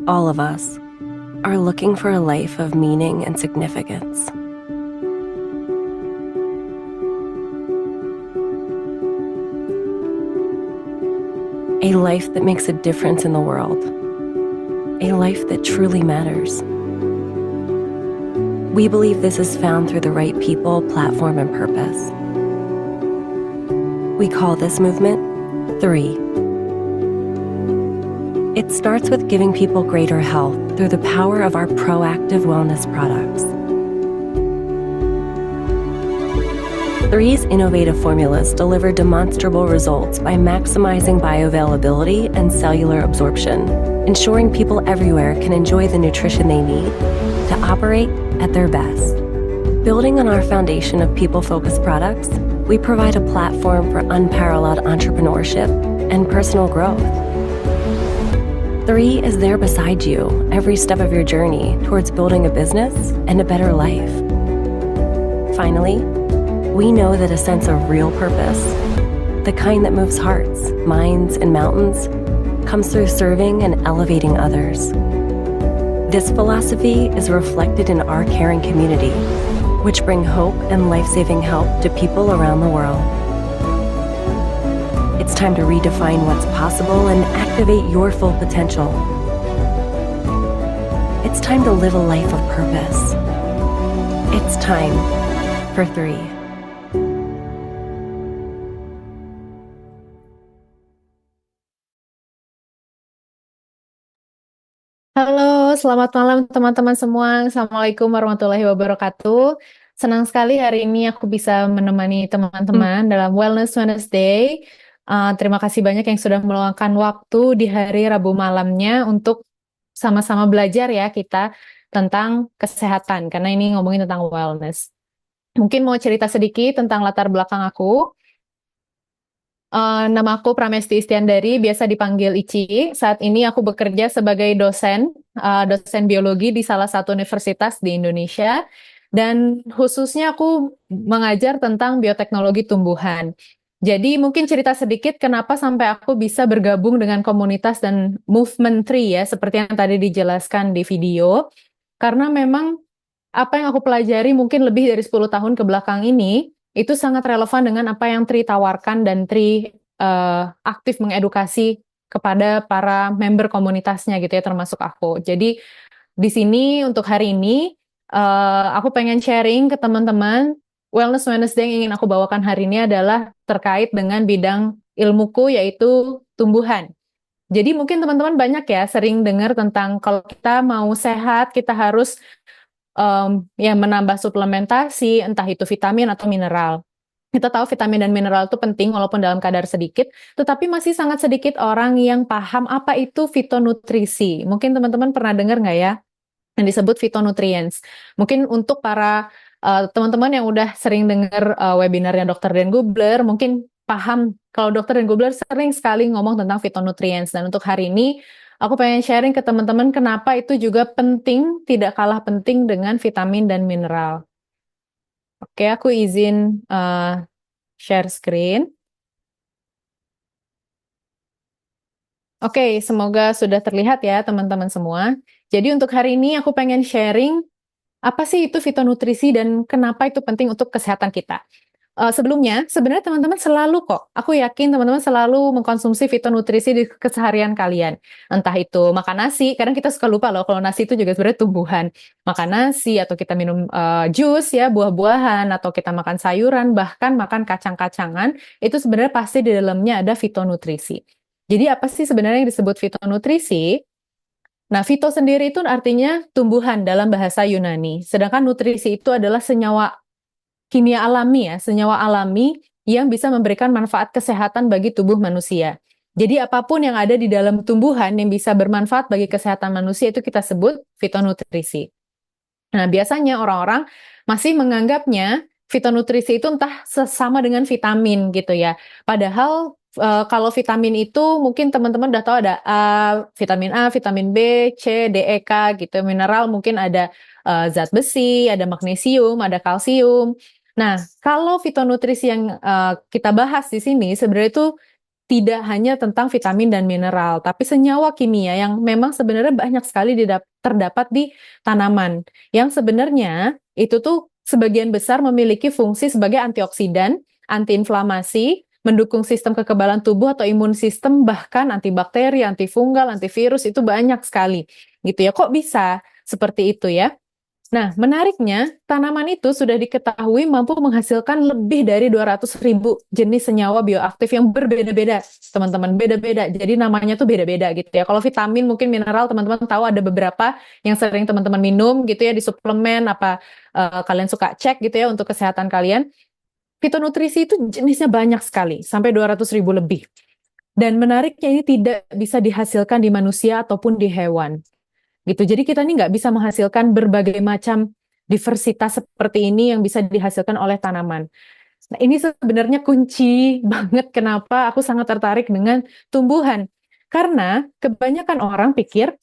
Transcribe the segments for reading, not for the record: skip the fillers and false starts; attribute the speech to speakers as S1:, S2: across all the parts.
S1: all of us, are looking for a life of meaning and significance. A life that makes a difference in the world. A life that truly matters. We believe this is found through the right people, platform, and purpose. We call this movement 3. It starts with giving people greater health through the power of our proactive wellness products. 3's innovative formulas deliver demonstrable results by maximizing bioavailability and cellular absorption, ensuring people everywhere can enjoy the nutrition they need to operate at their best. Building on our foundation of people-focused products, we provide a platform for unparalleled entrepreneurship and personal growth. 3 is there beside you every step of your journey towards building a business and a better life. Finally, we know that a sense of real purpose, the kind that moves hearts, minds, and mountains, comes through serving and elevating others. This philosophy is reflected in our caring community, which bring hope and life-saving help to people around the world. It's time to redefine what's possible and activate your full potential. It's time to live a life of purpose. It's time for 3.
S2: Halo, selamat malam teman-teman semua. Assalamualaikum warahmatullahi wabarakatuh. Senang sekali hari ini aku bisa menemani teman-teman dalam Wellness Wednesday. Terima kasih banyak yang sudah meluangkan waktu di hari Rabu malamnya untuk sama-sama belajar ya kita tentang kesehatan, karena ini ngomongin tentang wellness. Mungkin mau cerita sedikit tentang latar belakang aku. Nama aku Pramesti Istiandari, biasa dipanggil Ici. Saat ini aku bekerja sebagai dosen biologi di salah satu universitas di Indonesia. Dan khususnya aku mengajar tentang bioteknologi tumbuhan. Jadi mungkin cerita sedikit kenapa sampai aku bisa bergabung dengan komunitas dan movement tree ya, seperti yang tadi dijelaskan di video. Karena memang apa yang aku pelajari mungkin lebih dari 10 tahun ke belakang ini, itu sangat relevan dengan apa yang Tri tawarkan dan Tri aktif mengedukasi kepada para member komunitasnya gitu ya, termasuk aku. Jadi di sini untuk hari ini aku pengen sharing ke teman-teman. Wellness Wednesday yang ingin aku bawakan hari ini adalah terkait dengan bidang ilmuku, yaitu tumbuhan. Jadi mungkin teman-teman banyak ya sering dengar tentang kalau kita mau sehat, kita harus ya menambah suplementasi, entah itu vitamin atau mineral. Kita tahu vitamin dan mineral itu penting walaupun dalam kadar sedikit, tetapi masih sangat sedikit orang yang paham apa itu fitonutrisi. Mungkin teman-teman pernah dengar nggak ya yang disebut phytonutrients. Mungkin untuk para teman-teman yang udah sering dengar webinarnya Dr. Dan Gubler, mungkin paham kalau Dr. Dan Gubler sering sekali ngomong tentang phytonutrients. Dan untuk hari ini, aku pengen sharing ke teman-teman kenapa itu juga penting, tidak kalah penting dengan vitamin dan mineral. Oke, aku izin share screen. Oke, semoga sudah terlihat ya teman-teman semua. Jadi untuk hari ini aku pengen sharing apa sih itu fitonutrisi dan kenapa itu penting untuk kesehatan kita. Sebelumnya, sebenarnya teman-teman selalu kok, aku yakin teman-teman selalu mengkonsumsi fitonutrisi di keseharian kalian. Entah itu makan nasi, kadang kita suka lupa loh kalau nasi itu juga sebenarnya tumbuhan. Makan nasi, atau kita minum jus ya, buah-buahan, atau kita makan sayuran, bahkan makan kacang-kacangan, itu sebenarnya pasti di dalamnya ada fitonutrisi. Jadi apa sih sebenarnya yang disebut fitonutrisi? Nah, fito sendiri itu artinya tumbuhan dalam bahasa Yunani. Sedangkan nutrisi itu adalah senyawa kimia alami ya, senyawa alami yang bisa memberikan manfaat kesehatan bagi tubuh manusia. Jadi apapun yang ada di dalam tumbuhan yang bisa bermanfaat bagi kesehatan manusia itu kita sebut fitonutrisi. Nah, biasanya orang-orang masih menganggapnya fitonutrisi itu entah sesama dengan vitamin gitu ya. Padahal kalau vitamin itu mungkin teman-teman udah tahu ada vitamin A, vitamin B, C, D, E, K gitu. Mineral mungkin ada zat besi, ada magnesium, ada kalsium. Nah, kalau fitonutrisi yang kita bahas di sini sebenarnya itu tidak hanya tentang vitamin dan mineral, tapi senyawa kimia yang memang sebenarnya banyak sekali terdapat di tanaman. Yang sebenarnya itu tuh sebagian besar memiliki fungsi sebagai antioksidan, antiinflamasi, mendukung sistem kekebalan tubuh atau imun sistem, bahkan antibakteri, antifungal, antivirus, itu banyak sekali. Gitu ya, kok bisa seperti itu ya? Nah, menariknya, tanaman itu sudah diketahui mampu menghasilkan lebih dari 200.000 jenis senyawa bioaktif yang berbeda-beda, teman-teman, beda-beda. Jadi namanya tuh beda-beda gitu ya. Kalau vitamin, mungkin mineral, teman-teman tahu ada beberapa yang sering teman-teman minum gitu ya di suplemen, apa kalian suka cek gitu ya untuk kesehatan kalian. Fitonutrisi itu jenisnya banyak sekali, sampai 200.000 lebih. Dan menariknya ini tidak bisa dihasilkan di manusia ataupun di hewan gitu. Jadi kita ini nggak bisa menghasilkan berbagai macam diversitas seperti ini yang bisa dihasilkan oleh tanaman. Nah, ini sebenarnya kunci banget kenapa aku sangat tertarik dengan tumbuhan. Karena kebanyakan orang pikir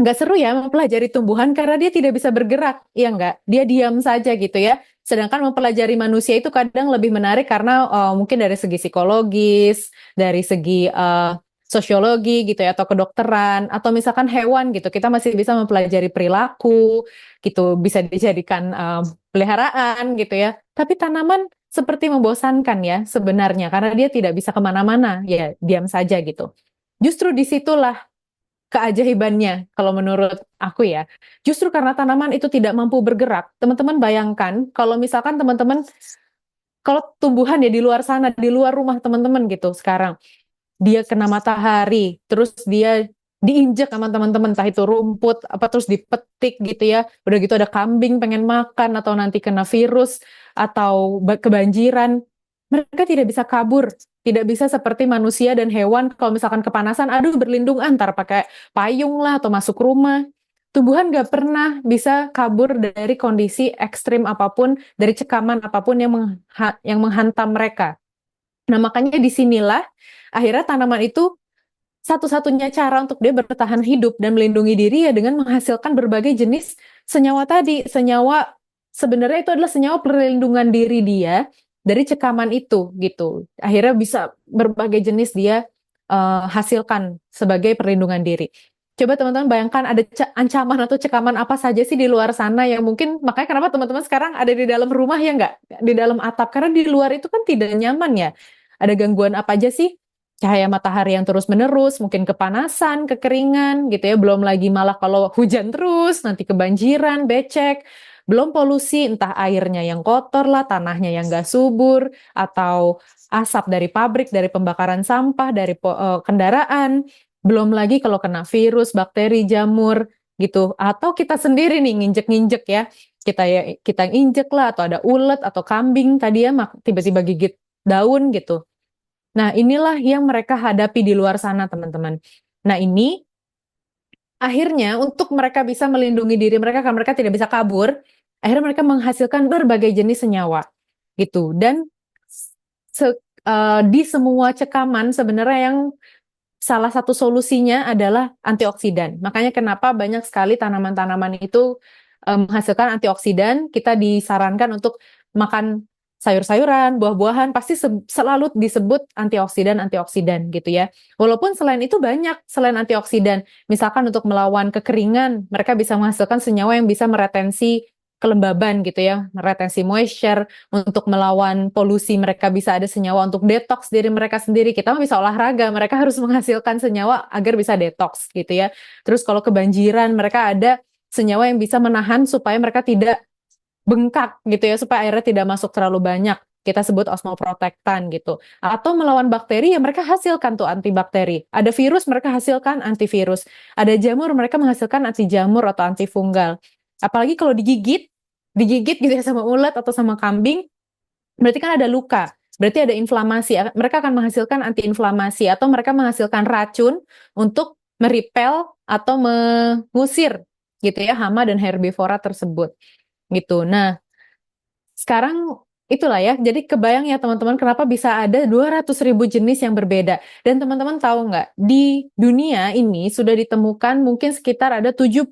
S2: nggak seru ya mempelajari tumbuhan karena dia tidak bisa bergerak, iya nggak? Dia diam saja gitu ya. Sedangkan mempelajari manusia itu kadang lebih menarik karena mungkin dari segi psikologis, dari segi sosiologi gitu ya, atau kedokteran, atau misalkan hewan gitu, kita masih bisa mempelajari perilaku gitu, bisa dijadikan peliharaan gitu ya. Tapi tanaman seperti membosankan ya sebenarnya karena dia tidak bisa kemana-mana, ya diam saja gitu. Justru disitulah keajaibannya kalau menurut aku ya. Justru karena tanaman itu tidak mampu bergerak, teman-teman bayangkan kalau misalkan teman-teman, kalau tumbuhan ya di luar sana, di luar rumah teman-teman gitu sekarang, dia kena matahari, terus dia diinjek sama teman-teman, entah itu rumput, apa terus dipetik gitu ya, udah gitu ada kambing pengen makan, atau nanti kena virus, atau kebanjiran, mereka tidak bisa kabur, tidak bisa seperti manusia dan hewan, kalau misalkan kepanasan, aduh berlindung antar pakai payung lah, atau masuk rumah. Tumbuhan nggak pernah bisa kabur dari kondisi ekstrim apapun, dari cekaman apapun yang menghantam mereka. Nah, makanya disinilah akhirnya tanaman itu satu-satunya cara untuk dia bertahan hidup dan melindungi diri ya dengan menghasilkan berbagai jenis senyawa tadi. Senyawa sebenarnya itu adalah senyawa perlindungan diri dia dari cekaman itu gitu. Akhirnya bisa berbagai jenis dia hasilkan sebagai perlindungan diri. Coba teman-teman bayangkan ada ancaman atau cekaman apa saja sih di luar sana yang mungkin, makanya kenapa teman-teman sekarang ada di dalam rumah ya nggak? Di dalam atap, karena di luar itu kan tidak nyaman ya. Ada gangguan apa aja sih? Cahaya matahari yang terus-menerus, mungkin kepanasan, kekeringan gitu ya, belum lagi malah kalau hujan terus, nanti kebanjiran, becek, belum polusi, entah airnya yang kotor lah, tanahnya yang nggak subur, atau asap dari pabrik, dari pembakaran sampah, dari kendaraan, belum lagi kalau kena virus, bakteri, jamur gitu, atau kita sendiri nih nginjek-nginjek ya, kita injek lah, atau ada ulet atau kambing tadi ya tiba-tiba gigit daun gitu. Nah, inilah yang mereka hadapi di luar sana, teman-teman. Nah, ini akhirnya untuk mereka bisa melindungi diri mereka, karena mereka tidak bisa kabur, akhirnya mereka menghasilkan berbagai jenis senyawa, gitu. Dan di semua cekaman sebenarnya yang salah satu solusinya adalah antioksidan. Makanya kenapa banyak sekali tanaman-tanaman itu menghasilkan antioksidan, kita disarankan untuk makan sayur-sayuran, buah-buahan, pasti selalu disebut antioksidan gitu ya. Walaupun selain itu banyak, selain antioksidan, misalkan untuk melawan kekeringan, mereka bisa menghasilkan senyawa yang bisa meretensi kelembaban gitu ya, meretensi moisture, untuk melawan polusi mereka bisa ada senyawa untuk detox diri mereka sendiri. Kita bisa olahraga, mereka harus menghasilkan senyawa agar bisa detox gitu ya. Terus kalau kebanjiran, mereka ada senyawa yang bisa menahan supaya mereka tidak bengkak gitu ya, supaya airnya tidak masuk terlalu banyak. Kita sebut osmoprotektan gitu. Atau melawan bakteri, ya mereka hasilkan tuh antibakteri. Ada virus, mereka hasilkan antivirus. Ada jamur, mereka menghasilkan anti jamur atau antifunggal. Apalagi kalau digigit gitu ya sama ulat atau sama kambing, berarti kan ada luka. Berarti ada inflamasi. Mereka akan menghasilkan antiinflamasi atau mereka menghasilkan racun untuk meripel atau mengusir gitu ya hama dan herbivora tersebut. Gitu. Nah, sekarang itulah ya, jadi kebayang ya teman-teman kenapa bisa ada 200.000 jenis yang berbeda. Dan teman-teman tahu nggak, di dunia ini sudah ditemukan mungkin sekitar ada 70.000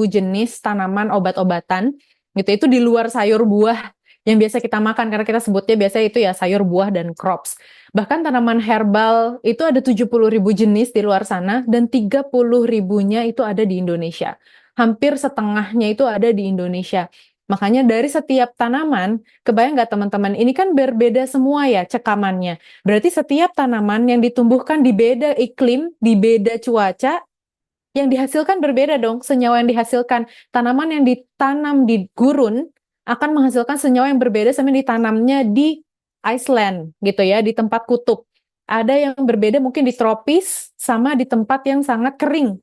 S2: jenis tanaman obat-obatan, gitu, itu di luar sayur buah yang biasa kita makan, karena kita sebutnya biasa itu ya sayur, buah, dan crops. Bahkan tanaman herbal itu ada 70.000 jenis di luar sana, dan 30.000-nya itu ada di Indonesia. Hampir setengahnya itu ada di Indonesia. Makanya dari setiap tanaman, kebayang nggak teman-teman, ini kan berbeda semua ya cekamannya. Berarti setiap tanaman yang ditumbuhkan di beda iklim, di beda cuaca, yang dihasilkan berbeda dong, senyawa yang dihasilkan. Tanaman yang ditanam di gurun akan menghasilkan senyawa yang berbeda sama yang ditanamnya di Iceland gitu ya, di tempat kutub. Ada yang berbeda mungkin di tropis sama di tempat yang sangat kering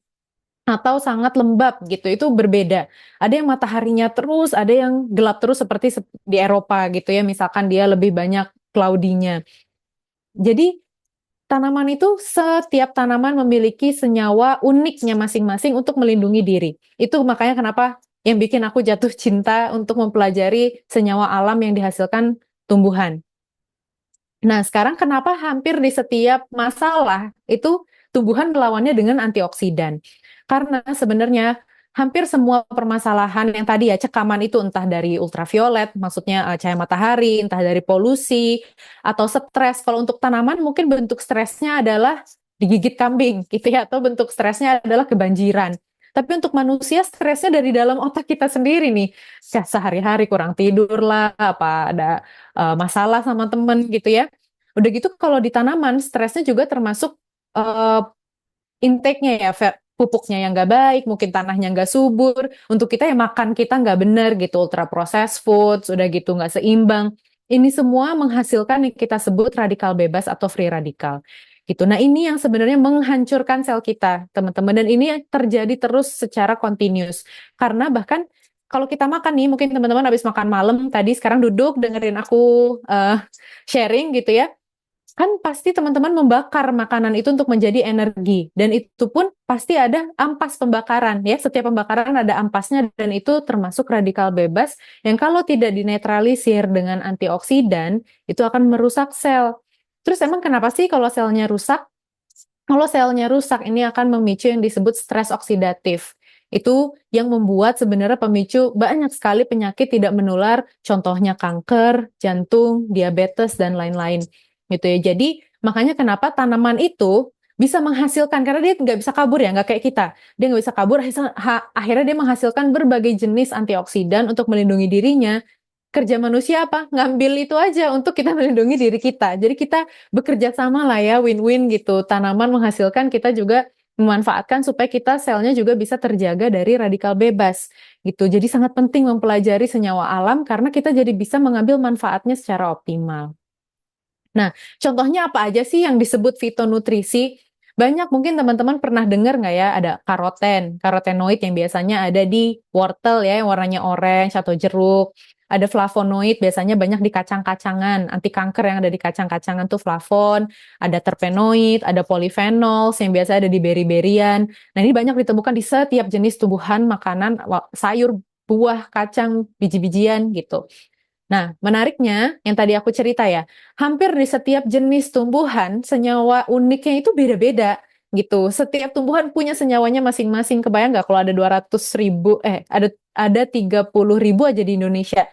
S2: atau sangat lembab gitu, itu berbeda. Ada yang mataharinya terus, ada yang gelap terus seperti di Eropa gitu ya, misalkan dia lebih banyak cloudy-nya. Jadi tanaman itu, setiap tanaman memiliki senyawa uniknya masing-masing untuk melindungi diri. Itu makanya kenapa yang bikin aku jatuh cinta untuk mempelajari senyawa alam yang dihasilkan tumbuhan. Nah, sekarang kenapa hampir di setiap masalah itu tumbuhan melawannya dengan antioksidan? Karena sebenarnya hampir semua permasalahan yang tadi ya cekaman itu, entah dari ultraviolet, maksudnya cahaya matahari, entah dari polusi atau stres. Kalau untuk tanaman mungkin bentuk stresnya adalah digigit kambing gitu ya, atau bentuk stresnya adalah kebanjiran. Tapi untuk manusia stresnya dari dalam otak kita sendiri nih. Ya, sehari-hari kurang tidur lah, apa ada masalah sama temen gitu ya. Udah gitu kalau di tanaman stresnya juga termasuk uh, intake-nya ya, pupuknya yang nggak baik, mungkin tanahnya nggak subur. Untuk kita yang makan kita nggak bener gitu, ultra processed foods, udah gitu nggak seimbang. Ini semua menghasilkan yang kita sebut radikal bebas atau free radikal. Gitu. Nah, ini yang sebenarnya menghancurkan sel kita, teman-teman. Dan ini terjadi terus secara continuous. Karena bahkan kalau kita makan nih, mungkin teman-teman habis makan malam tadi, sekarang duduk dengerin aku sharing gitu ya, kan pasti teman-teman membakar makanan itu untuk menjadi energi, dan itu pun pasti ada ampas pembakaran ya, setiap pembakaran ada ampasnya, dan itu termasuk radikal bebas yang kalau tidak dinetralisir dengan antioksidan itu akan merusak sel. Terus emang kenapa sih kalau selnya rusak? Kalau selnya rusak ini akan memicu yang disebut stres oksidatif. Itu yang membuat sebenarnya pemicu banyak sekali penyakit tidak menular, contohnya kanker, jantung, diabetes, dan lain-lain gitu ya. Jadi makanya kenapa tanaman itu bisa menghasilkan, karena dia nggak bisa kabur ya, nggak kayak kita. Dia nggak bisa kabur, akhirnya dia menghasilkan berbagai jenis antioksidan untuk melindungi dirinya. Kerja manusia apa? Ngambil itu aja untuk kita melindungi diri kita. Jadi kita bekerja sama lah ya, win-win gitu. Tanaman menghasilkan, kita juga memanfaatkan supaya kita selnya juga bisa terjaga dari radikal bebas gitu. Jadi sangat penting mempelajari senyawa alam karena kita jadi bisa mengambil manfaatnya secara optimal. Nah, contohnya apa aja sih yang disebut fitonutrisi? Banyak mungkin teman-teman pernah dengar nggak ya, ada karoten, karotenoid yang biasanya ada di wortel ya, yang warnanya orange atau jeruk. Ada flavonoid, biasanya banyak di kacang-kacangan, anti kanker yang ada di kacang-kacangan tuh flavon, ada terpenoid, ada polyphenols yang biasa ada di beri-berian. Nah, ini banyak ditemukan di setiap jenis tumbuhan, makanan, sayur, buah, kacang, biji-bijian gitu. Nah, menariknya, yang tadi aku cerita ya, hampir di setiap jenis tumbuhan, senyawa uniknya itu beda-beda, gitu. Setiap tumbuhan punya senyawanya masing-masing. Kebayang nggak kalau ada 200.000, ada 30.000 aja di Indonesia,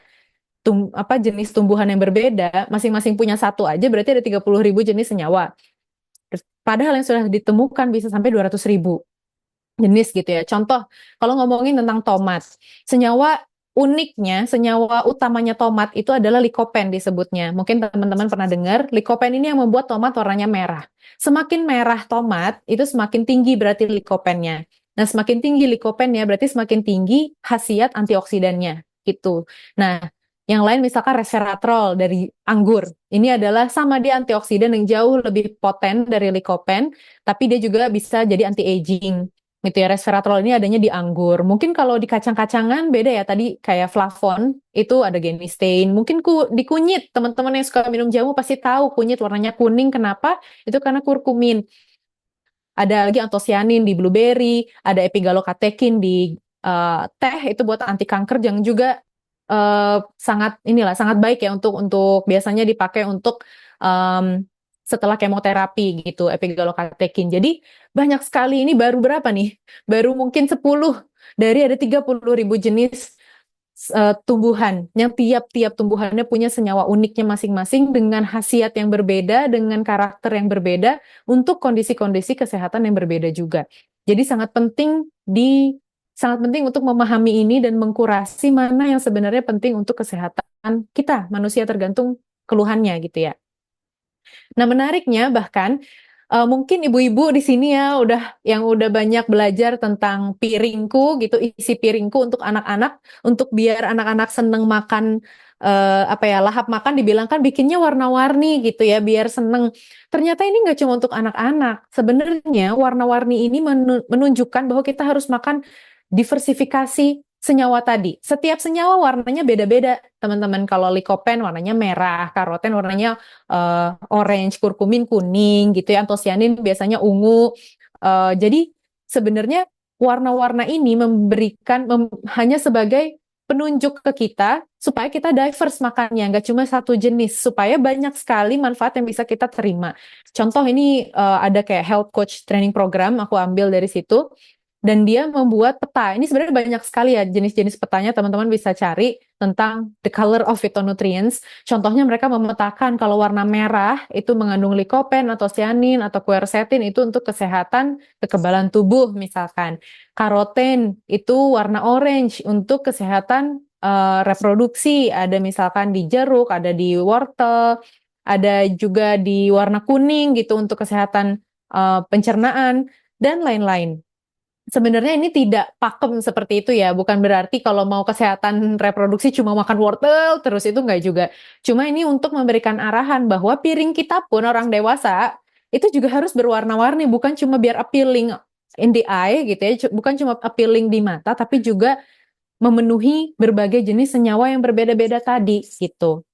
S2: jenis tumbuhan yang berbeda, masing-masing punya satu aja, berarti ada 30.000 jenis senyawa. Padahal yang sudah ditemukan bisa sampai 200.000 jenis gitu ya. Contoh, kalau ngomongin tentang tomat, senyawa uniknya, senyawa utamanya tomat itu adalah likopen disebutnya. Mungkin teman-teman pernah dengar, likopen ini yang membuat tomat warnanya merah. Semakin merah tomat, itu semakin tinggi berarti likopennya. Nah, semakin tinggi likopennya berarti semakin tinggi khasiat antioksidannya gitu. Nah, yang lain misalkan resveratrol dari anggur. Ini adalah sama, dia antioksidan yang jauh lebih poten dari likopen, tapi dia juga bisa jadi anti-aging gitu ya. Resveratrol ini adanya di anggur. Mungkin kalau di kacang-kacangan beda ya, tadi kayak flavon itu ada genistein. Mungkin di kunyit, teman-teman yang suka minum jamu pasti tahu kunyit warnanya kuning, kenapa? Itu karena kurkumin. Ada lagi antosianin di blueberry, ada epigalokatekin di teh, itu buat anti kanker, yang juga sangat baik ya untuk biasanya dipakai untuk setelah kemoterapi gitu, epigalokatekin. Jadi banyak sekali, ini baru berapa nih? Baru mungkin 10 dari ada 30.000 jenis tumbuhan yang tiap-tiap tumbuhannya punya senyawa uniknya masing-masing dengan khasiat yang berbeda, dengan karakter yang berbeda untuk kondisi-kondisi kesehatan yang berbeda juga. Jadi sangat penting untuk memahami ini dan mengkurasi mana yang sebenarnya penting untuk kesehatan kita, manusia tergantung keluhannya gitu ya. Nah, menariknya bahkan mungkin ibu-ibu di sini ya udah banyak belajar tentang piringku gitu, isi piringku untuk anak-anak, untuk biar anak-anak seneng makan lahap makan dibilangkan bikinnya warna-warni gitu ya, biar seneng. Ternyata ini nggak cuma untuk anak-anak. Sebenarnya warna-warni ini menunjukkan bahwa kita harus makan diversifikasi senyawa tadi. Setiap senyawa warnanya beda-beda, teman-teman. Kalau likopen warnanya merah, karoten warnanya orange, kurkumin kuning gitu ya, antosianin biasanya ungu. Jadi sebenarnya warna-warna ini hanya sebagai penunjuk ke kita supaya kita diverse makannya, nggak cuma satu jenis, supaya banyak sekali manfaat yang bisa kita terima. Contoh ini ada kayak health coach training program, aku ambil dari situ. Dan dia membuat peta. Ini sebenarnya banyak sekali ya jenis-jenis petanya, teman-teman bisa cari tentang the color of phytonutrients. Contohnya mereka memetakan kalau warna merah itu mengandung likopen atau cyanin atau quercetin itu untuk kesehatan kekebalan tubuh misalkan. Karoten itu warna orange untuk kesehatan reproduksi. Ada misalkan di jeruk, ada di wortel, ada juga di warna kuning gitu untuk kesehatan pencernaan dan lain-lain. Sebenarnya ini tidak pakem seperti itu ya, bukan berarti kalau mau kesehatan reproduksi cuma makan wortel terus, itu enggak juga. Cuma ini untuk memberikan arahan bahwa piring kita pun orang dewasa itu juga harus berwarna-warni, bukan cuma biar appealing in the eye gitu ya, bukan cuma appealing di mata, tapi juga memenuhi berbagai jenis senyawa yang berbeda-beda tadi gitu.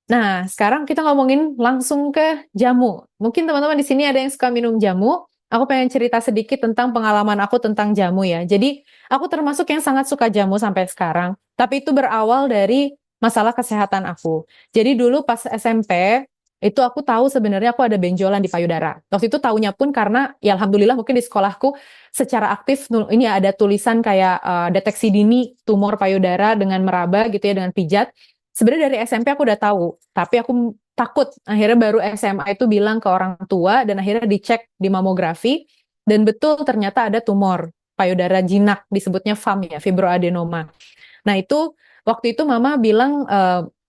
S2: Nah, sekarang kita ngomongin langsung ke jamu. Mungkin teman-teman di sini ada yang suka minum jamu. Aku pengen cerita sedikit tentang pengalaman aku tentang jamu ya. Jadi, aku termasuk yang sangat suka jamu sampai sekarang. Tapi itu berawal dari masalah kesehatan aku. Jadi dulu pas SMP, itu aku tahu sebenarnya aku ada benjolan di payudara. Waktu itu taunya pun karena, ya alhamdulillah mungkin di sekolahku secara aktif, ini ada tulisan kayak deteksi dini tumor payudara dengan meraba gitu ya, dengan pijat. Sebenarnya dari SMP aku udah tahu, tapi aku takut. Akhirnya baru SMA itu bilang ke orang tua dan akhirnya dicek di mamografi dan betul ternyata ada tumor payudara jinak, disebutnya FAM ya, fibroadenoma. Nah itu waktu itu mama bilang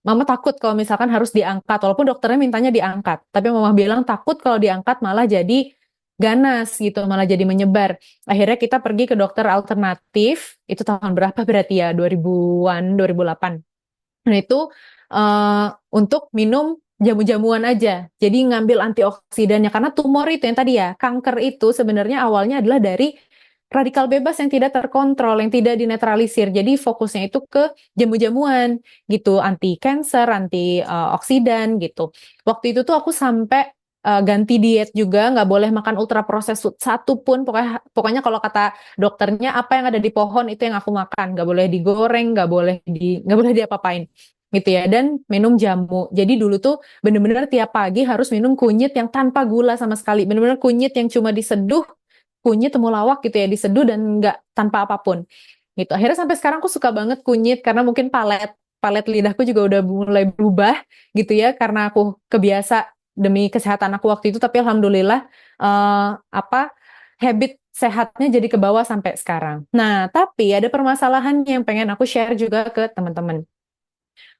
S2: mama takut kalau misalkan harus diangkat, walaupun dokternya mintanya diangkat, tapi mama bilang takut kalau diangkat malah jadi ganas gitu, malah jadi menyebar. Akhirnya kita pergi ke dokter alternatif, itu tahun berapa berarti ya, 2000-an, 2008. Nah itu untuk minum jamu-jamuan aja. Jadi ngambil antioksidannya karena tumor itu yang tadi ya, kanker itu sebenarnya awalnya adalah dari radikal bebas yang tidak terkontrol, yang tidak dinetralisir. Jadi fokusnya itu ke jamu-jamuan gitu, anti cancer, anti oksidan gitu. Waktu itu tuh aku sampai ganti diet juga, nggak boleh makan ultra proses satu pun. Pokoknya kalau kata dokternya apa yang ada di pohon itu yang aku makan, nggak boleh digoreng, nggak boleh diapa-apain gitu ya, dan minum jamu. Jadi dulu tuh bener-bener tiap pagi harus minum kunyit yang tanpa gula sama sekali, bener-bener kunyit yang cuma diseduh, kunyit temulawak gitu ya, diseduh dan nggak tanpa apapun gitu. Akhirnya sampai sekarang aku suka banget kunyit karena mungkin palet palet lidahku juga udah mulai berubah gitu ya, karena aku kebiasa demi kesehatan aku waktu itu. Tapi alhamdulillah habit sehatnya jadi ke bawah sampai sekarang. Nah, tapi ada permasalahan yang pengen aku share juga ke teman-teman.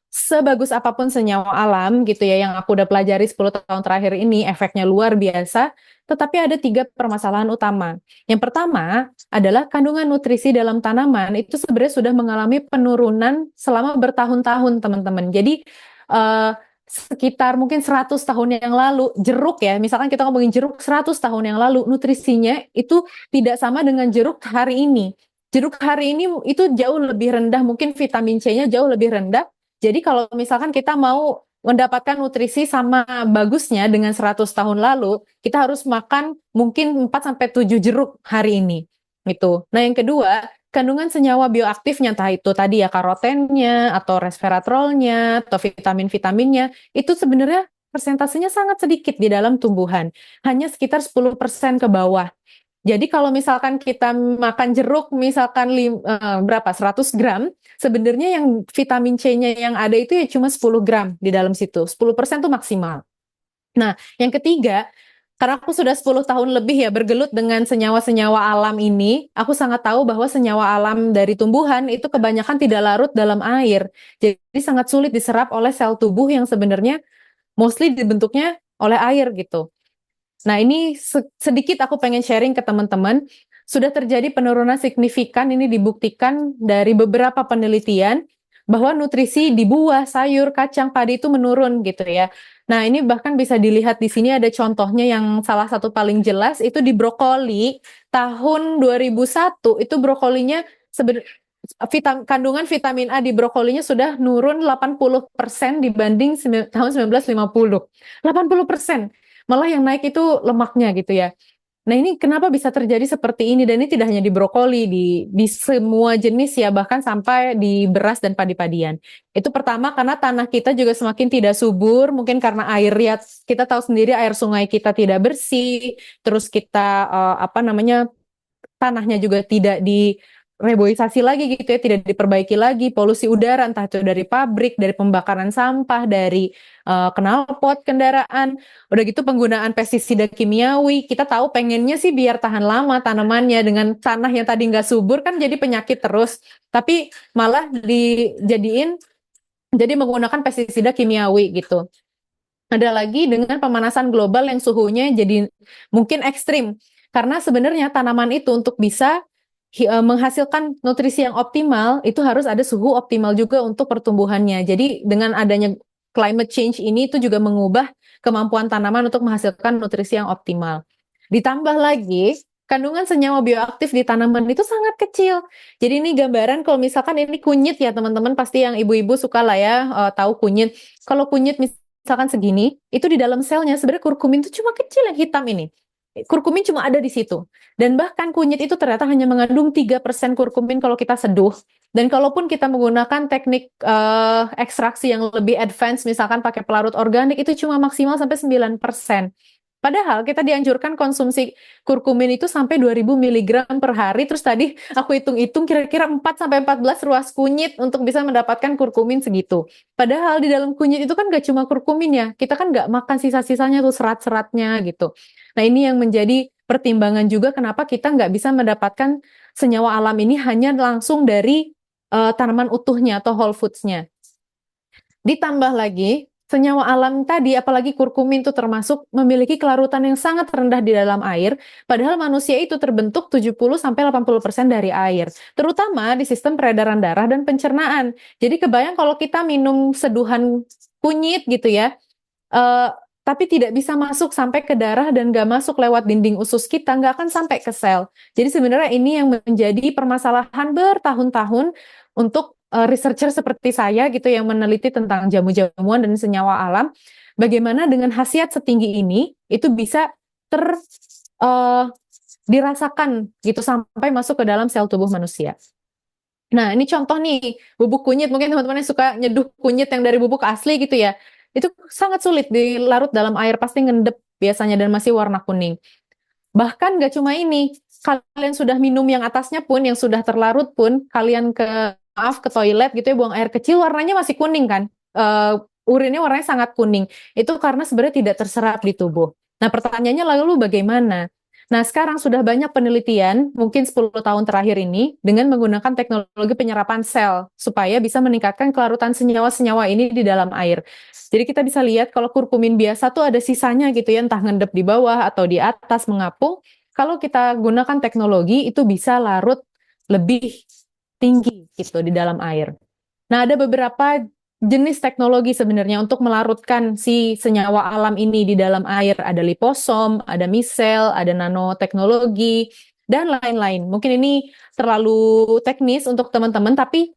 S2: Sebagus apapun senyawa alam gitu ya yang aku udah pelajari 10 tahun terakhir ini, efeknya luar biasa, tetapi ada 3 permasalahan utama. Yang pertama adalah kandungan nutrisi dalam tanaman itu sebenarnya sudah mengalami penurunan selama bertahun-tahun, teman-teman. Jadi sekitar mungkin 100 tahun yang lalu, jeruk ya, misalkan kita ngomongin jeruk 100 tahun yang lalu, nutrisinya itu tidak sama dengan jeruk hari ini. Jeruk hari ini itu jauh lebih rendah, mungkin vitamin C-nya jauh lebih rendah. Jadi kalau misalkan kita mau mendapatkan nutrisi sama bagusnya dengan 100 tahun lalu, kita harus makan mungkin 4-7 jeruk hari ini. Gitu. Nah yang kedua, kandungan senyawa bioaktifnya, entah itu tadi ya karotennya, atau resveratrolnya, atau vitamin-vitaminnya, itu sebenarnya persentasenya sangat sedikit di dalam tumbuhan. Hanya sekitar 10% ke bawah. Jadi kalau misalkan kita makan jeruk misalkan berapa 100 gram, sebenarnya yang vitamin C-nya yang ada itu ya cuma 10 gram di dalam situ. 10% tuh maksimal. Nah, yang ketiga, karena aku sudah 10 tahun lebih ya bergelut dengan senyawa-senyawa alam ini, aku sangat tahu bahwa senyawa alam dari tumbuhan itu kebanyakan tidak larut dalam air. Jadi sangat sulit diserap oleh sel tubuh yang sebenarnya mostly dibentuknya oleh air gitu. Nah, ini sedikit aku pengen sharing ke teman-teman. Sudah terjadi penurunan signifikan, ini dibuktikan dari beberapa penelitian bahwa nutrisi di buah, sayur, kacang, padi itu menurun gitu ya. Nah, ini bahkan bisa dilihat di sini ada contohnya yang salah satu paling jelas itu di brokoli tahun 2001 itu brokolinya kandungan vitamin A di brokolinya sudah nurun 80% dibanding tahun 1950. 80%. Malah yang naik itu lemaknya gitu ya. Nah, ini kenapa bisa terjadi seperti ini? Dan ini tidak hanya di brokoli, di semua jenis ya, bahkan sampai di beras dan padi-padian. Itu pertama karena tanah kita juga semakin tidak subur, mungkin karena air ya, kita tahu sendiri air sungai kita tidak bersih, terus kita apa namanya tanahnya juga tidak direboisasi lagi gitu ya, tidak diperbaiki lagi, polusi udara entah itu dari pabrik, dari pembakaran sampah, dari knalpot kendaraan, udah gitu penggunaan pestisida kimiawi. Kita tahu pengennya sih biar tahan lama tanamannya dengan tanah yang tadi nggak subur kan jadi penyakit terus, tapi malah dijadiin jadi menggunakan pestisida kimiawi gitu. Ada lagi dengan pemanasan global yang suhunya jadi mungkin ekstrim. Karena sebenarnya tanaman itu untuk bisa menghasilkan nutrisi yang optimal, itu harus ada suhu optimal juga untuk pertumbuhannya. Jadi dengan adanya climate change ini itu juga mengubah kemampuan tanaman untuk menghasilkan nutrisi yang optimal. Ditambah lagi, kandungan senyawa bioaktif di tanaman itu sangat kecil. Jadi ini gambaran kalau misalkan ini kunyit ya teman-teman, pasti yang ibu-ibu suka lah ya tahu kunyit. Kalau kunyit misalkan segini, itu di dalam selnya sebenarnya kurkumin itu cuma kecil yang hitam ini. Kurkumin cuma ada di situ. Dan bahkan kunyit itu ternyata hanya mengandung 3% kurkumin kalau kita seduh. Dan kalaupun kita menggunakan teknik ekstraksi yang lebih advance, misalkan pakai pelarut organik, itu cuma maksimal sampai 9%. Padahal kita dianjurkan konsumsi kurkumin itu sampai 2000 mg per hari. Terus tadi aku hitung-hitung kira-kira 4 sampai 14 ruas kunyit untuk bisa mendapatkan kurkumin segitu. Padahal di dalam kunyit itu kan gak cuma kurkumin ya. Kita kan gak makan sisa-sisanya tuh serat-seratnya gitu. Nah, ini yang menjadi pertimbangan juga kenapa kita nggak bisa mendapatkan senyawa alam ini hanya langsung dari tanaman utuhnya atau whole foods-nya. Ditambah lagi, senyawa alam tadi, apalagi kurkumin itu termasuk memiliki kelarutan yang sangat rendah di dalam air, padahal manusia itu terbentuk 70-80% dari air, terutama di sistem peredaran darah dan pencernaan. Jadi kebayang kalau kita minum seduhan kunyit gitu ya, eh, tapi tidak bisa masuk sampai ke darah dan nggak masuk lewat dinding usus kita, nggak akan sampai ke sel. Jadi sebenarnya ini yang menjadi permasalahan bertahun-tahun untuk researcher seperti saya gitu yang meneliti tentang jamu-jamuan dan senyawa alam, bagaimana dengan khasiat setinggi ini itu bisa eh, dirasakan gitu sampai masuk ke dalam sel tubuh manusia. Nah, ini contoh nih, bubuk kunyit. Mungkin teman-teman yang suka nyeduh kunyit yang dari bubuk asli gitu ya. Itu sangat sulit dilarut dalam air, pasti ngendep biasanya dan masih warna kuning. Bahkan nggak cuma ini, kalian sudah minum yang atasnya pun, yang sudah terlarut pun, kalian ke toilet gitu ya, buang air kecil, warnanya masih kuning kan? Urinnya warnanya sangat kuning. Itu karena sebenarnya tidak terserap di tubuh. Nah, pertanyaannya lalu bagaimana? Nah, sekarang sudah banyak penelitian, mungkin 10 tahun terakhir ini, dengan menggunakan teknologi penyerapan sel, supaya bisa meningkatkan kelarutan senyawa-senyawa ini di dalam air. Jadi kita bisa lihat kalau kurkumin biasa tuh ada sisanya gitu ya, entah ngendep di bawah atau di atas mengapung. Kalau kita gunakan teknologi, itu bisa larut lebih tinggi gitu di dalam air. Nah, ada beberapa jenis teknologi sebenarnya untuk melarutkan si senyawa alam ini di dalam air. Ada liposom, ada misel, ada nanoteknologi, dan lain-lain. Mungkin ini terlalu teknis untuk teman-teman, tapi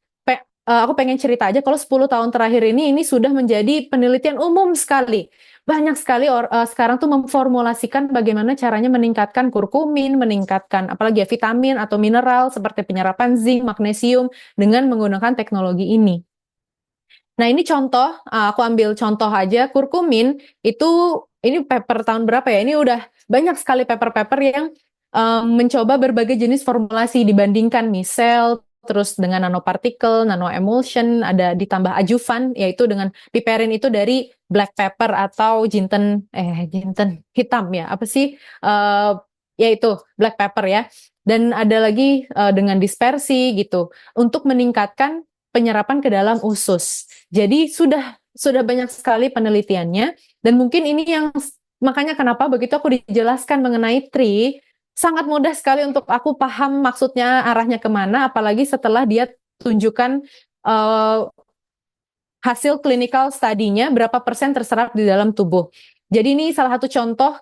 S2: aku pengen cerita aja kalau 10 tahun terakhir ini sudah menjadi penelitian umum sekali. Banyak sekali sekarang tuh memformulasikan bagaimana caranya meningkatkan kurkumin, meningkatkan apalagi ya vitamin atau mineral seperti penyerapan zinc, magnesium dengan menggunakan teknologi ini. Nah, ini contoh, aku ambil contoh aja, kurkumin itu, ini paper tahun berapa ya? Ini udah banyak sekali paper-paper yang mencoba berbagai jenis formulasi dibandingkan micelle, terus dengan nanopartikel, nanoemulsion, ada ditambah ajuvan, yaitu dengan piperin itu dari black pepper atau jinten hitam ya, apa sih? Yaitu black pepper ya. Dan ada lagi dengan dispersi gitu, untuk meningkatkan penyerapan ke dalam usus. Jadi sudah banyak sekali penelitiannya, dan mungkin ini yang makanya kenapa begitu aku dijelaskan mengenai TRI, sangat mudah sekali untuk aku paham maksudnya arahnya kemana, apalagi setelah dia tunjukkan eh, hasil clinical study-nya berapa persen terserap di dalam tubuh. Jadi ini salah satu contoh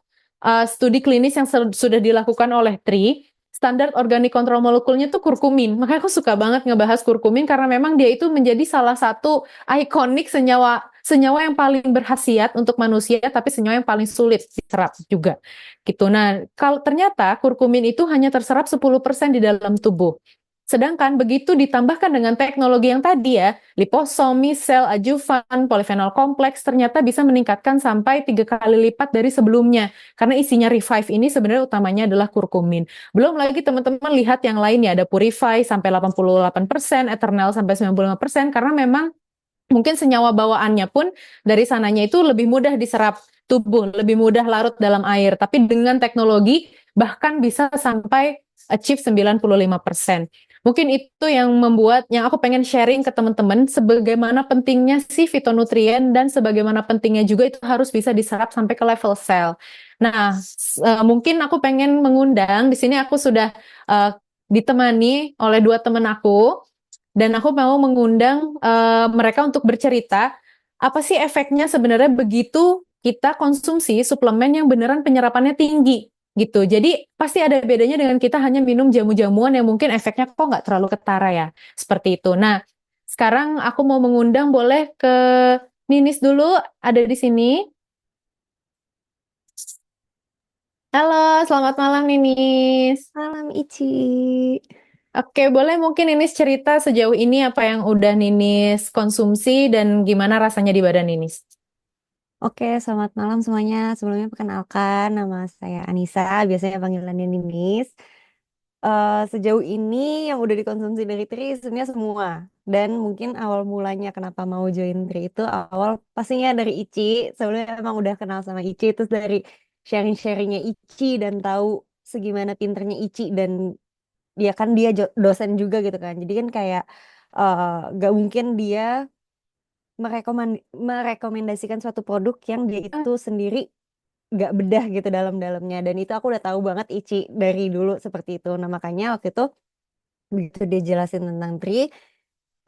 S2: studi klinis yang sudah dilakukan oleh TRI. Standar organik kontrol molekulnya tuh kurkumin. Makanya aku suka banget ngebahas kurkumin karena memang dia itu menjadi salah satu ikonik senyawa senyawa yang paling berkhasiat untuk manusia, tapi senyawa yang paling sulit diserap juga. Gitu. Nah, kalau ternyata kurkumin itu hanya terserap 10% di dalam tubuh. Sedangkan begitu ditambahkan dengan teknologi yang tadi ya, liposom, micelle, ajuvan, polifenol kompleks, ternyata bisa meningkatkan sampai 3 kali lipat dari sebelumnya. Karena isinya Revive ini sebenarnya utamanya adalah kurkumin. Belum lagi teman-teman lihat yang lainnya, ada Purify sampai 88%, Eternal sampai 95%, karena memang mungkin senyawa bawaannya pun dari sananya itu lebih mudah diserap tubuh, lebih mudah larut dalam air. Tapi dengan teknologi bahkan bisa sampai achieve 95%. Mungkin itu yang membuat, yang aku pengen sharing ke teman-teman, sebagaimana pentingnya sih fitonutrien dan sebagaimana pentingnya juga itu harus bisa diserap sampai ke level sel. Nah, mungkin aku pengen mengundang, di sini aku sudah ditemani oleh 2 teman aku, dan aku mau mengundang mereka untuk bercerita, apa sih efeknya sebenarnya begitu kita konsumsi suplemen yang beneran penyerapannya tinggi gitu. Jadi pasti ada bedanya dengan kita hanya minum jamu-jamuan yang mungkin efeknya kok nggak terlalu ketara ya. Seperti itu. Nah, sekarang aku mau mengundang, boleh ke Ninis dulu, ada di sini. Halo, selamat malam Ninis.
S3: Malam Ici.
S2: Oke, boleh mungkin Ninis cerita sejauh ini apa yang udah Ninis konsumsi dan gimana rasanya di badan Ninis?
S3: Oke, selamat malam semuanya. Sebelumnya perkenalkan, nama saya Anissa, biasanya panggilannya Ninis. Sejauh ini yang udah dikonsumsi dari Tri sebenarnya semua. Dan mungkin awal mulanya kenapa mau join Tri itu awal pastinya dari Ici. Sebelumnya emang udah kenal sama Ici, terus dari sharing-sharingnya Ici dan tahu segimana pinternya Ici dan dia dosen juga gitu kan. Jadi kan kayak eh, gak mungkin dia merekomendasikan suatu produk yang dia itu sendiri gak bedah gitu dalam-dalamnya, dan itu aku udah tahu banget Ici dari dulu seperti itu. Nah makanya waktu itu begitu dia jelasin tentang Tri,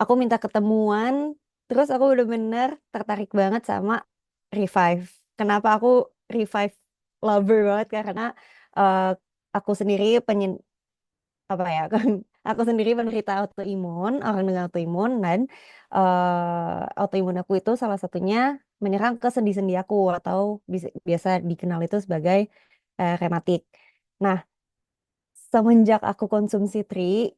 S3: aku minta ketemuan, terus aku bener-bener tertarik banget sama Revive. Kenapa aku Revive lover banget? Karena eh, aku sendiri apa ya, aku sendiri penderita autoimun, orang dengan autoimun, dan autoimun aku itu salah satunya menyerang ke sendi-sendi aku, atau biasa dikenal itu sebagai rematik. Nah, semenjak aku konsumsi Tri,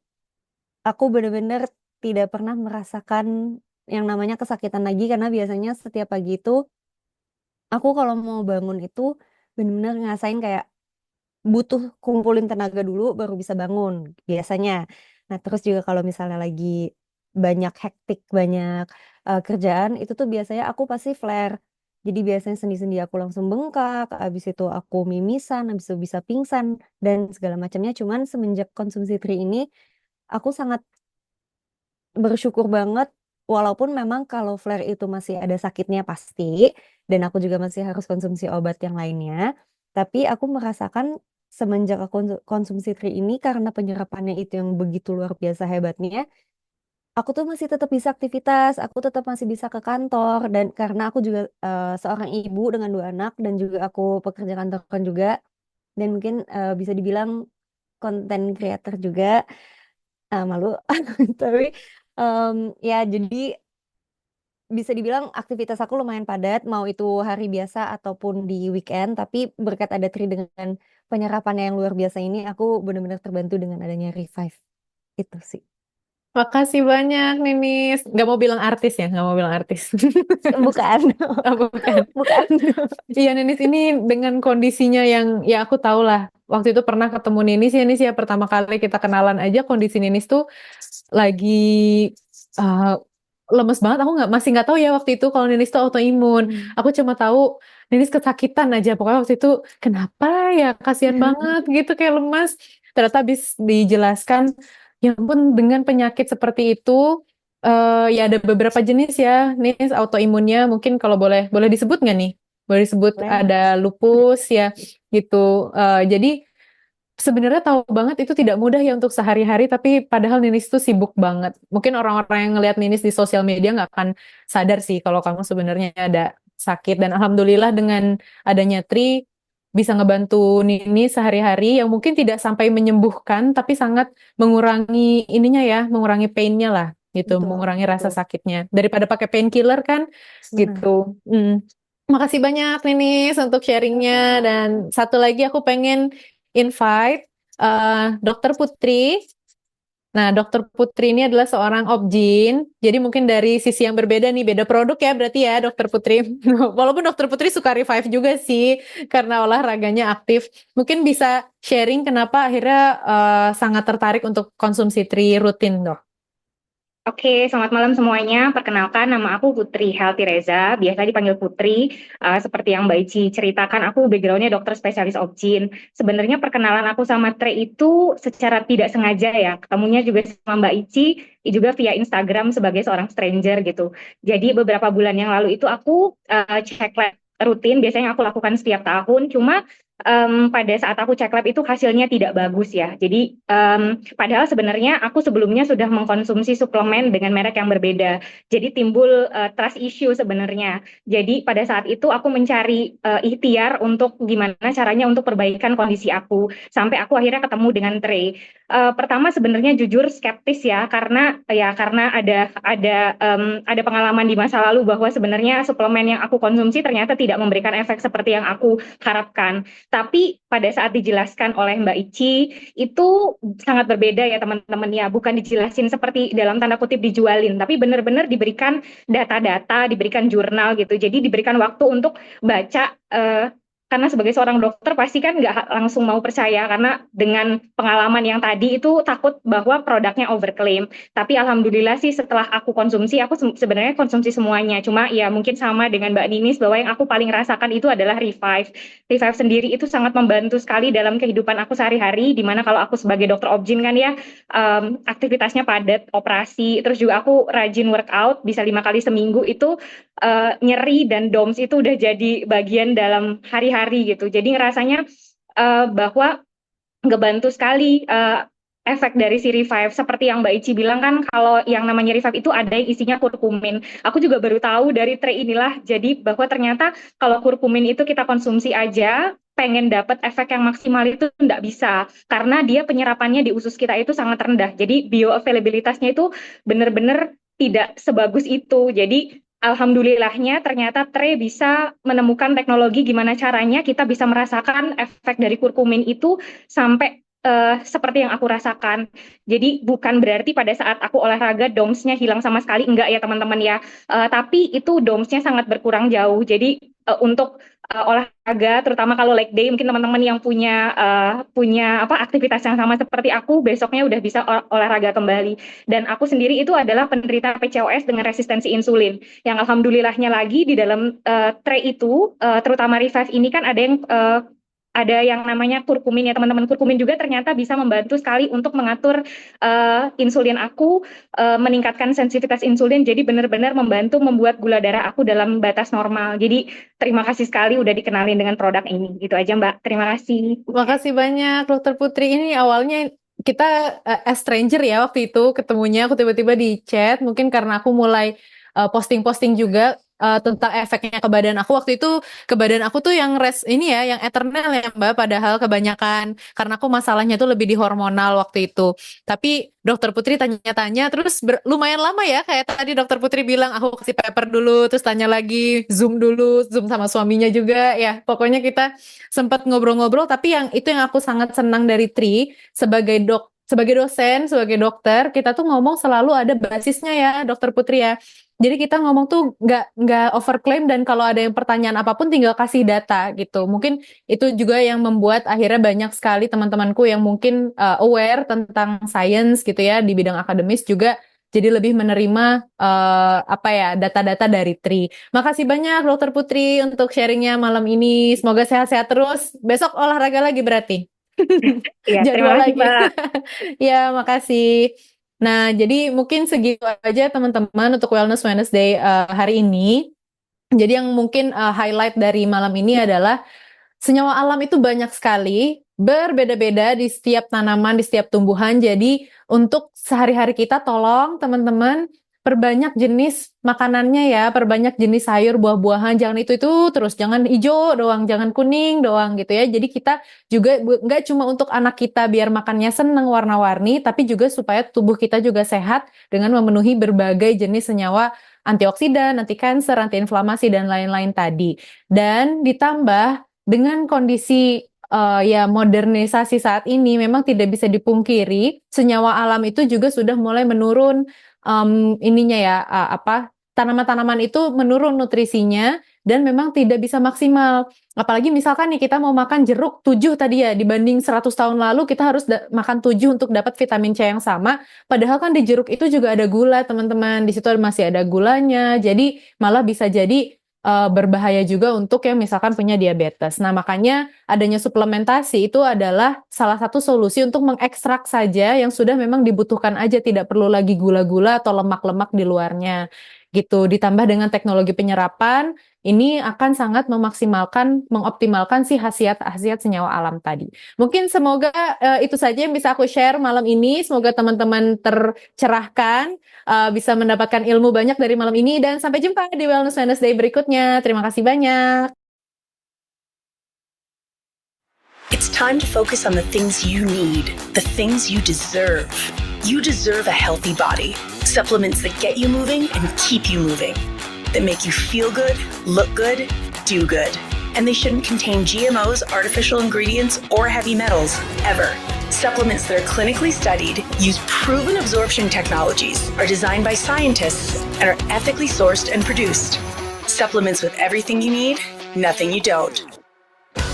S3: aku benar-benar tidak pernah merasakan yang namanya kesakitan lagi, karena biasanya setiap pagi itu aku kalau mau bangun itu benar-benar ngerasain kayak butuh kumpulin tenaga dulu baru bisa bangun biasanya. Nah, terus juga kalau misalnya lagi banyak hektik, banyak kerjaan, itu tuh biasanya aku pasti flare. Jadi biasanya sendi-sendi aku langsung bengkak, habis itu aku mimisan, habis itu bisa pingsan dan segala macamnya. Cuman semenjak konsumsi Tri ini, aku sangat bersyukur banget, walaupun memang kalau flare itu masih ada sakitnya pasti, dan aku juga masih harus konsumsi obat yang lainnya, tapi aku merasakan semenjak aku konsumsi Tri ini, karena penyerapannya itu yang begitu luar biasa hebatnya, aku tuh masih tetap bisa aktivitas, aku tetap masih bisa ke kantor, dan karena aku juga seorang ibu dengan 2 anak, dan juga aku pekerja kantoran juga, dan mungkin bisa dibilang konten creator juga, malu, tapi ya jadi bisa dibilang aktivitas aku lumayan padat, mau itu hari biasa ataupun di weekend, tapi berkat ada Tri dengan penyerapan yang luar biasa ini, aku benar-benar terbantu dengan adanya Revive. Itu sih.
S2: Makasih banyak Ninis. Nggak mau bilang artis ya, nggak mau bilang artis.
S3: Bukan.
S2: Oh, bukan.
S3: Bukan.
S2: Iya Ninis, ini dengan kondisinya yang ya aku tahu lah, waktu itu pernah ketemu Ninis ya pertama kali kita kenalan aja kondisi Ninis tuh lagi uh, lemes banget. Aku masih nggak tahu ya waktu itu kalau Ninis tuh autoimun. Aku cuma tahu Ninis kesakitan aja. Pokoknya waktu itu kenapa ya kasihan banget gitu kayak lemas. Ternyata habis dijelaskan, ya ampun dengan penyakit seperti itu ya ada beberapa jenis ya Ninis autoimunnya. Mungkin kalau boleh disebut nggak nih? Boleh disebut
S3: Boleh.
S2: ada lupus ya gitu. Jadi sebenarnya tahu banget itu tidak mudah ya untuk sehari-hari, tapi padahal Ninis tuh sibuk banget. Mungkin orang-orang yang ngelihat Ninis di sosial media nggak akan sadar sih kalau kamu sebenarnya ada sakit. Dan alhamdulillah dengan adanya Tri bisa ngebantu Ninis sehari-hari yang mungkin tidak sampai menyembuhkan, tapi sangat mengurangi ininya ya, mengurangi pain-nya lah gitu,
S3: Betul,
S2: mengurangi rasa
S3: betul.
S2: sakitnya. Daripada pakai painkiller kan
S3: Benar.
S2: gitu. Makasih banyak Ninis untuk sharingnya. Dan satu lagi aku pengen invite Dokter Putri. Nah, Dokter Putri ini adalah seorang objin. Jadi mungkin dari sisi yang berbeda nih, beda produk ya berarti ya Dokter Putri. Walaupun Dokter Putri suka revive juga sih karena olahraganya aktif. Mungkin bisa sharing kenapa akhirnya sangat tertarik untuk konsumsi Tri rutin, Dok.
S4: Oke, selamat malam semuanya. Perkenalkan, nama aku Putri Helty Reza, biasa dipanggil Putri. Seperti yang Mbak Ici ceritakan, aku background-nya dokter spesialis objin. Sebenarnya perkenalan aku sama Tre itu secara tidak sengaja ya. Ketemunya juga sama Mbak Ici, juga via Instagram sebagai seorang stranger gitu. Jadi beberapa bulan yang lalu itu aku cek lab rutin, biasanya aku lakukan setiap tahun. Cuma pada saat aku cek lab itu hasilnya tidak bagus ya. Jadi padahal sebenarnya aku sebelumnya sudah mengkonsumsi suplemen dengan merek yang berbeda. Jadi timbul trust issue sebenarnya. Jadi pada saat itu aku mencari ikhtiar untuk gimana caranya untuk perbaikan kondisi aku. Sampai aku akhirnya ketemu dengan Trey. Pertama sebenarnya jujur skeptis ya karena ada pengalaman di masa lalu bahwa sebenarnya suplemen yang aku konsumsi ternyata tidak memberikan efek seperti yang aku harapkan. Tapi pada saat dijelaskan oleh Mbak Ici, itu sangat berbeda ya teman-teman ya. Bukan dijelasin seperti dalam tanda kutip dijualin, tapi benar-benar diberikan data-data, diberikan jurnal gitu. Jadi diberikan waktu untuk baca, karena sebagai seorang dokter pasti kan nggak langsung mau percaya, karena dengan pengalaman yang tadi itu takut bahwa produknya overclaim. Tapi alhamdulillah sih setelah aku konsumsi, aku sebenarnya konsumsi semuanya. Cuma ya mungkin sama dengan Mbak Ninis bahwa yang aku paling rasakan itu adalah Revive. Revive sendiri itu sangat membantu sekali dalam kehidupan aku sehari-hari, dimana kalau aku sebagai dokter objin kan ya aktivitasnya padat, operasi, terus juga aku rajin workout, bisa 5 kali seminggu itu nyeri dan DOMS itu udah jadi bagian dalam hari-hari gitu. Jadi ngerasanya bahwa ngebantu sekali efek dari si Revive. Seperti yang Mbak Ici bilang kan, kalau yang namanya Revive itu ada yang isinya kurkumin. Aku juga baru tahu dari Trey inilah, jadi bahwa ternyata kalau kurkumin itu kita konsumsi aja, pengen dapat efek yang maksimal itu nggak bisa. Karena dia penyerapannya di usus kita itu sangat rendah. Jadi bioavailabilitasnya itu benar-benar tidak sebagus itu. Jadi alhamdulillahnya ternyata Trey bisa menemukan teknologi gimana caranya kita bisa merasakan efek dari kurkumin itu sampai seperti yang aku rasakan. Jadi bukan berarti pada saat aku olahraga DOMS-nya hilang sama sekali, enggak ya teman-teman ya. Tapi itu DOMS-nya sangat berkurang jauh. Jadi untuk olahraga, terutama kalau leg day, mungkin teman-teman yang punya aktivitas yang sama seperti aku, besoknya udah bisa olahraga kembali. Dan aku sendiri itu adalah penderita PCOS dengan resistensi insulin. Yang alhamdulillahnya lagi di dalam tray itu, terutama Revive ini kan ada yang namanya kurkumin ya teman-teman. Kurkumin juga ternyata bisa membantu sekali untuk mengatur insulin aku, meningkatkan sensitivitas insulin, jadi benar-benar membantu membuat gula darah aku dalam batas normal. Jadi terima kasih sekali udah dikenalin dengan produk ini. Gitu aja Mbak, terima kasih.
S2: Makasih banyak Dokter Putri. Ini awalnya kita as stranger ya waktu itu ketemunya, aku tiba-tiba di chat, mungkin karena aku mulai posting-posting juga tentang efeknya ke badan aku. Waktu itu ke badan aku tuh yang ini ya, yang eternal ya Mbak, padahal kebanyakan karena aku masalahnya tuh lebih di hormonal waktu itu. Tapi Dokter Putri tanya-tanya terus lumayan lama ya, kayak tadi Dokter Putri bilang aku kasih paper dulu, terus tanya lagi, Zoom dulu, Zoom sama suaminya juga ya. Pokoknya kita sempat ngobrol-ngobrol, tapi yang itu yang aku sangat senang dari Tri sebagai sebagai dosen, sebagai dokter, kita tuh ngomong selalu ada basisnya ya, Dokter Putri ya. Jadi kita ngomong tuh nggak overclaim dan kalau ada yang pertanyaan apapun tinggal kasih data gitu. Mungkin itu juga yang membuat akhirnya banyak sekali teman-temanku yang mungkin aware tentang science gitu ya di bidang akademis juga jadi lebih menerima data-data dari Tri. Makasih banyak Dokter Putri untuk sharingnya malam ini. Semoga sehat-sehat terus. Besok olahraga lagi berarti.
S4: Iya,
S2: Jadwal
S4: terima kasih,
S2: lagi.
S4: Mbak.
S2: Ya, makasih. Nah, jadi mungkin segitu aja teman-teman untuk Wellness Wednesday hari ini. Jadi yang mungkin highlight dari malam ini adalah senyawa alam itu banyak sekali, berbeda-beda di setiap tanaman, di setiap tumbuhan. Jadi untuk sehari-hari kita tolong teman-teman perbanyak jenis makanannya ya, perbanyak jenis sayur, buah-buahan, jangan itu terus, jangan hijau doang, jangan kuning doang gitu ya. Jadi kita juga nggak cuma untuk anak kita biar makannya seneng warna-warni, tapi juga supaya tubuh kita juga sehat dengan memenuhi berbagai jenis senyawa antioksidan, anti kanker, antiinflamasi dan lain-lain tadi. Dan ditambah dengan kondisi modernisasi saat ini memang tidak bisa dipungkiri senyawa alam itu juga sudah mulai menurun tanaman-tanaman itu menurun nutrisinya dan memang tidak bisa maksimal. Apalagi misalkan nih kita mau makan jeruk 7 tadi ya, dibanding 100 tahun lalu kita harus makan 7 untuk dapat vitamin C yang sama. Padahal kan di jeruk itu juga ada gula, teman-teman. Di situ masih ada gulanya. Jadi malah bisa jadi berbahaya juga untuk yang misalkan punya diabetes. Nah, makanya adanya suplementasi itu adalah salah satu solusi untuk mengekstrak saja yang sudah memang dibutuhkan aja, tidak perlu lagi gula-gula atau lemak-lemak di luarnya. Gitu. Ditambah dengan teknologi penyerapan, ini akan sangat mengoptimalkan si khasiat-khasiat senyawa alam tadi. Mungkin semoga itu saja yang bisa aku share malam ini. Semoga teman-teman tercerahkan, bisa mendapatkan ilmu banyak dari malam ini, dan sampai jumpa di Wellness Wednesday berikutnya. Terima kasih banyak.
S5: It's time to focus on the things you need, the things you deserve. You deserve a healthy body, supplements that get you moving and keep you moving, that make you feel good, look good, do good. And they shouldn't contain GMOs, artificial ingredients, or heavy metals, ever. Supplements that are clinically studied, use proven absorption technologies, are designed by scientists, and are ethically sourced and produced. Supplements with everything you need, nothing you don't.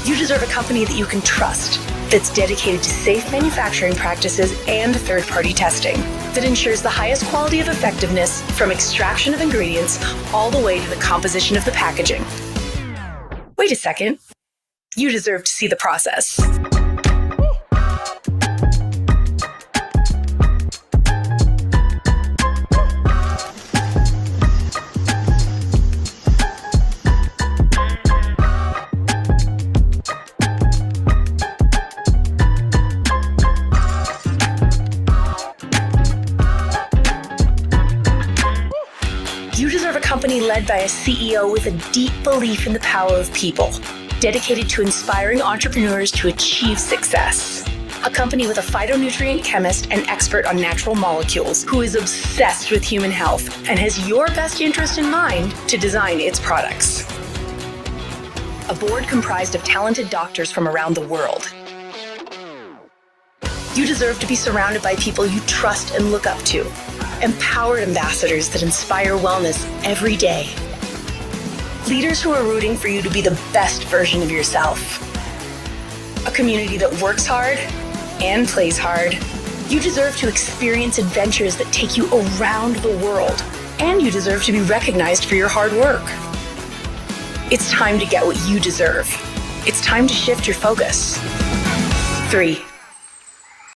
S5: You deserve a company that you can trust, that's dedicated to safe manufacturing practices and third-party testing, that ensures the highest quality of effectiveness from extraction of ingredients all the way to the composition of the packaging. Wait a second. You deserve to see the process. You deserve a company led by a CEO with a deep belief in the power of people, dedicated to inspiring entrepreneurs to achieve success. A company with a phytonutrient chemist and expert on natural molecules who is obsessed with human health and has your best interest in mind to design its products. A board comprised of talented doctors from around the world. You deserve to be surrounded by people you trust and look up to. Empowered ambassadors that inspire wellness every day. Leaders who are rooting for you to be the best version of yourself. A community that works hard and plays hard. You deserve to experience adventures that take you around the world. And you deserve to be recognized for your hard work. It's time to get what you deserve. It's time to shift your focus. 3.